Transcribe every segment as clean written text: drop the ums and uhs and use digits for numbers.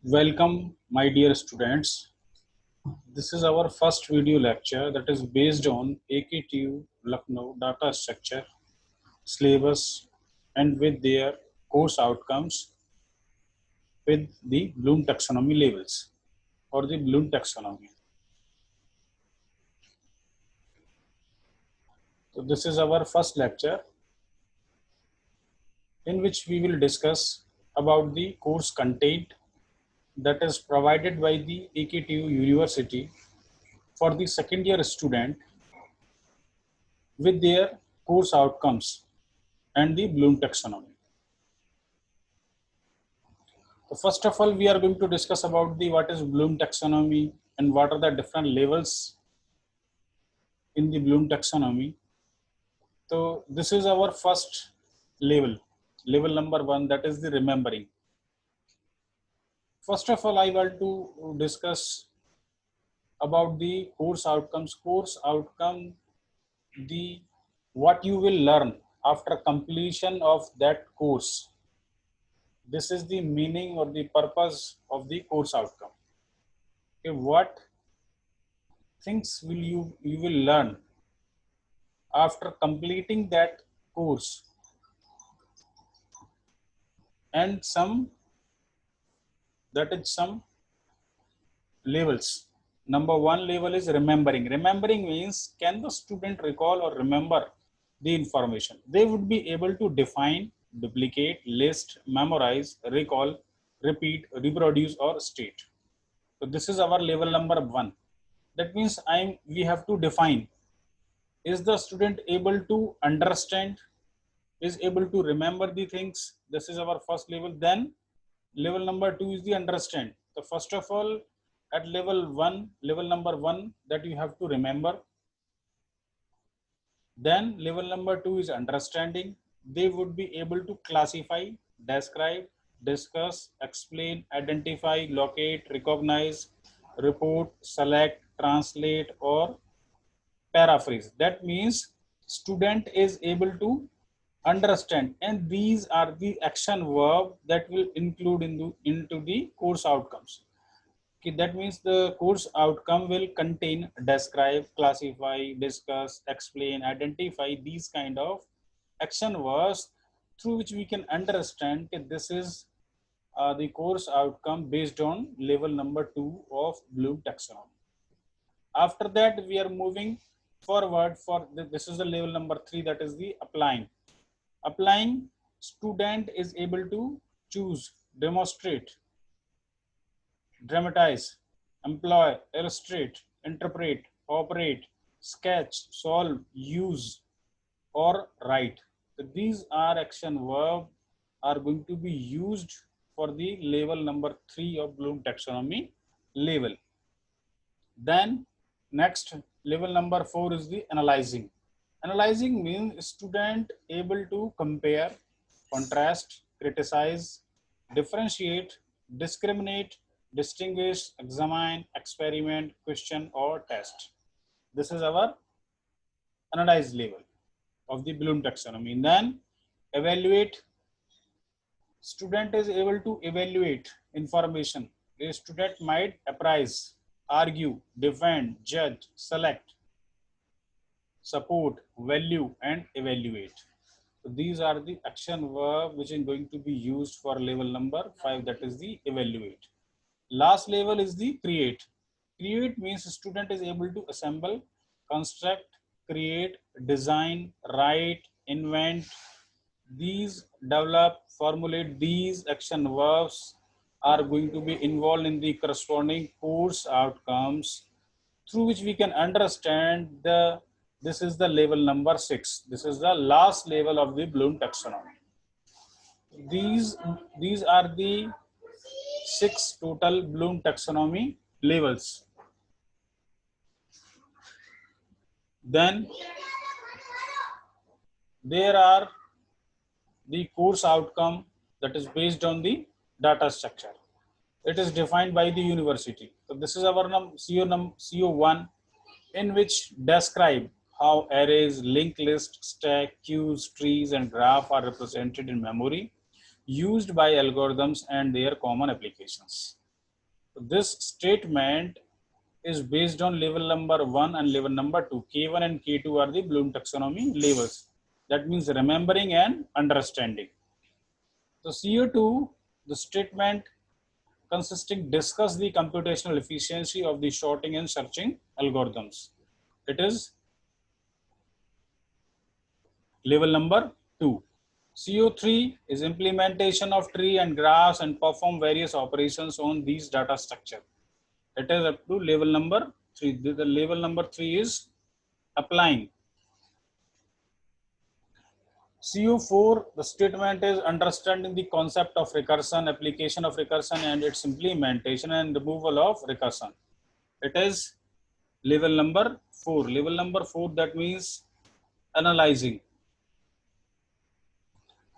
Welcome, my dear students. This is our first video lecture that is based on AKTU Lucknow data structure, syllabus, and with their course outcomes with the Bloom taxonomy labels or the Bloom taxonomy. So this is our first lecture in which we will discuss about the course content that is provided by the AKTU University for the second year student with their course outcomes and the Bloom taxonomy. So first of all, we are going to discuss about the what is Bloom taxonomy and what are the different levels in the Bloom taxonomy. So this is our first level, level number 1, that is the remembering. First of all, I want to discuss about the course outcomes. Course outcome, the what you will learn after completion of that course. This is the meaning or the purpose of the course outcome. Okay, what things will you will learn after completing that course, and some levels. Number 1 level is remembering. Remembering means can the student recall or remember the information? They would be able to define, duplicate, list, memorize, recall, repeat, reproduce, or state. So this is our level number 1. That means we have to define, is the student able to understand, is able to remember the things? This is our first level. Then level number 2 is the understand. So first of all, at level number 1, that you have to remember. Then level number 2 is understanding. They would be able to classify, describe, discuss, explain, identify, locate, recognize, report, select, translate, or paraphrase. That means student is able to understand, and these are the action verb that will include into the course outcomes. Okay, that means the course outcome will contain describe, classify, discuss, explain, identify, these kind of action verbs through which we can understand that this is the course outcome based on level number 2 of Bloom taxonomy. After that, we are moving forward for this is the level number 3, that is the applying. Applying, student is able to choose, demonstrate, dramatize, employ, illustrate, interpret, operate, sketch, solve, use, or write. So these are action verbs are going to be used for the level number 3 of Bloom taxonomy level. Then next level number 4 is the analyzing. Analyzing means student able to compare, contrast, criticize, differentiate, discriminate, distinguish, examine, experiment, question, or test. This is our analyze level of the Bloom taxonomy. And then evaluate. Student is able to evaluate information. A student might apprise, argue, defend, judge, select, support, value, and evaluate. So these are the action verb which is going to be used for level number 5, that is the evaluate. Last level is the create. Create means student is able to assemble, construct, create, design, write, invent, these develop, formulate. These action verbs are going to be involved in the corresponding course outcomes through which we can understand this is the level number 6. This is the last level of the Bloom taxonomy. These are the 6 total Bloom taxonomy levels. Then there are the course outcome that is based on the data structure. It is defined by the university. So this is our CO1, in which describe how arrays, linked list, stack, queues, trees, and graph are represented in memory, used by algorithms and their common applications. This statement is based on level number 1 and level number 2. K1 and K2 are the Bloom taxonomy levels. That means remembering and understanding. So CO2, the statement consisting discuss the computational efficiency of the sorting and searching algorithms. It is level number 2. CO3 is implementation of tree and graphs and perform various operations on these data structure. It is up to level number 3. The level number 3 is applying. CO4, the statement is understanding the concept of recursion, application of recursion and its implementation and removal of recursion. It is level number 4. Level number 4, that means analyzing.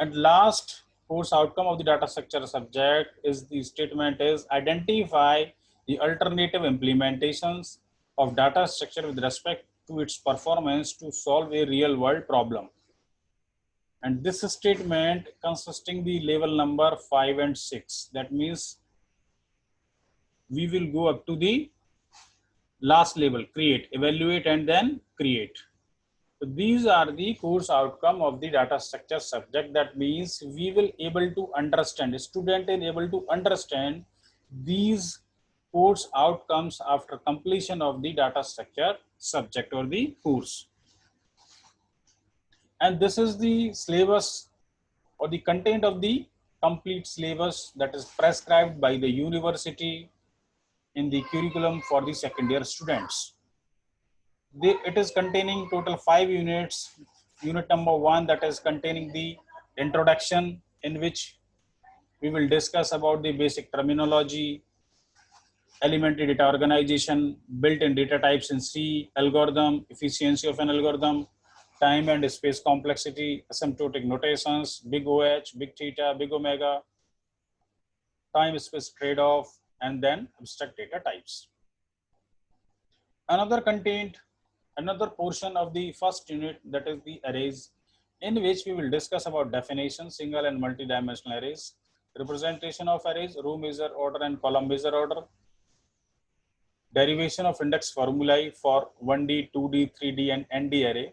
And last course outcome of the data structure subject is the statement is identify the alternative implementations of data structure with respect to its performance to solve a real world problem. And this statement consisting the level number 5 and 6. That means we will go up to the last level, create, evaluate, and then create. So these are the course outcome of the data structure subject. That means we will able to understand, a student is able to understand these course outcomes after completion of the data structure subject or the course. And this is the syllabus or the content of the complete syllabus that is prescribed by the university in the curriculum for the second year students. It is containing total 5 units. Unit number 1, that is containing the introduction, in which we will discuss about the basic terminology, elementary data organization, built-in data types in C, algorithm, efficiency of an algorithm, time and space complexity, asymptotic notations, big OH, big theta, big omega, time space trade-off, and then abstract data types. Another portion of the first unit, that is the arrays, in which we will discuss about definition, single and multi-dimensional arrays, representation of arrays, row measure order and column measure order, derivation of index formulae for 1D, 2D, 3D and ND array,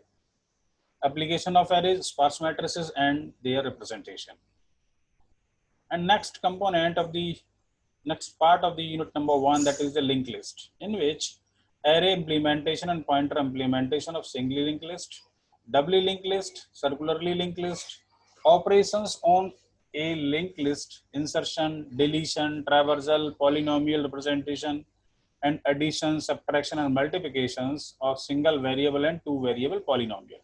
application of arrays, sparse matrices and their representation. And next component of the next part of the unit number 1, that is the linked list, in which array implementation and pointer implementation of singly linked list, doubly linked list, circularly linked list, operations on a linked list, insertion, deletion, traversal, polynomial representation, and addition, subtraction, and multiplications of single variable and two variable polynomial.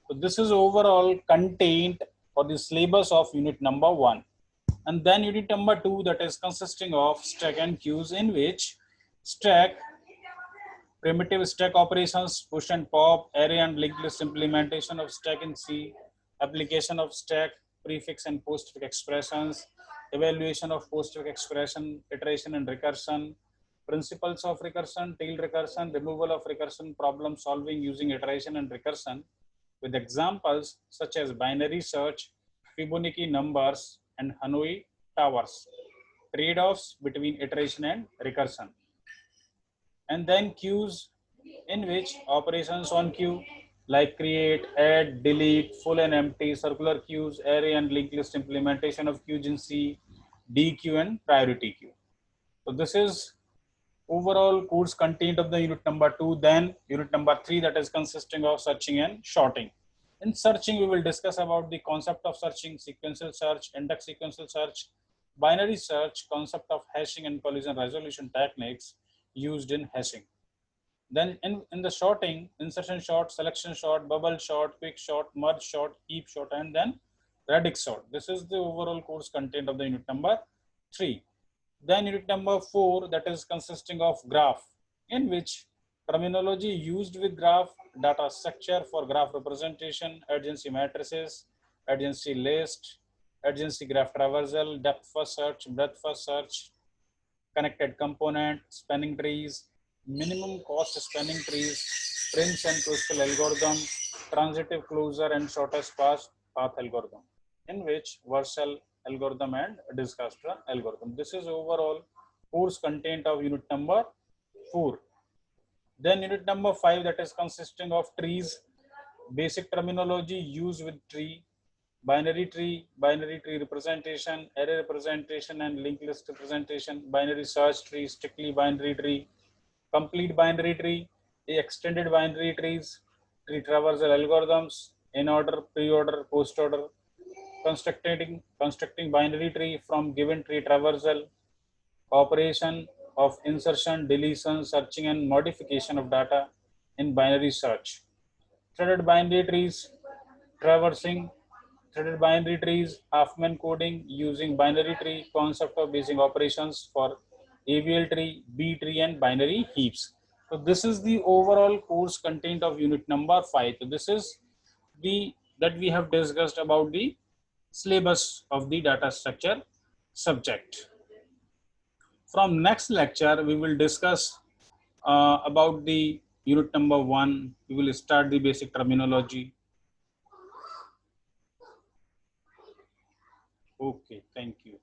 So this is overall content for the syllabus of unit number 1. And then unit number 2, that is consisting of stack and queues, in which stack, primitive stack operations, push and pop, array and linked list implementation of stack in C, application of stack, prefix and postfix expressions, evaluation of postfix expression, iteration and recursion, principles of recursion, tail recursion, removal of recursion, problem solving using iteration and recursion, with examples such as binary search, Fibonacci numbers, and Hanoi towers, trade-offs between iteration and recursion. And then queues, in which operations on queue like create, add, delete, full and empty, circular queues, array and linked list implementation of queues in C, DQ and priority queue. So this is overall course content of the unit number 2. Then unit number 3, that is consisting of searching and sorting. In searching, we will discuss about the concept of searching, sequential search, index sequential search, binary search, concept of hashing and collision resolution techniques used in hashing. Then in the sorting, insertion sort, selection sort, bubble sort, quick sort, merge sort, heap sort, and then radix sort. This is the overall course content of the unit number 3. Then unit number 4, that is consisting of graph, in which terminology used with graph, data structure for graph representation, adjacency matrices, adjacency list, adjacency graph traversal, depth first search, breadth first search, connected component, spanning trees, minimum cost spanning trees, Prince and Crystal algorithm, transitive closure and shortest path algorithm, in which Warshall algorithm and Discastra algorithm. This is overall course content of unit number 4. Then unit number 5, that is consisting of trees, basic terminology used with tree, binary tree representation, array representation and linked list representation, binary search tree, strictly binary tree, complete binary tree, the extended binary trees, tree traversal algorithms, in order, pre-order, post-order, constructing binary tree from given tree traversal, operation of insertion, deletion, searching and modification of data in binary search, threaded binary trees, traversing threaded binary trees, Huffman coding using binary tree, concept of basic operations for AVL tree, B tree and binary heaps. So this is the overall course content of unit number 5. So this is that we have discussed about the syllabus of the data structure subject. From next lecture, we will discuss about the unit number 1. We will start the basic terminology. Okay, thank you.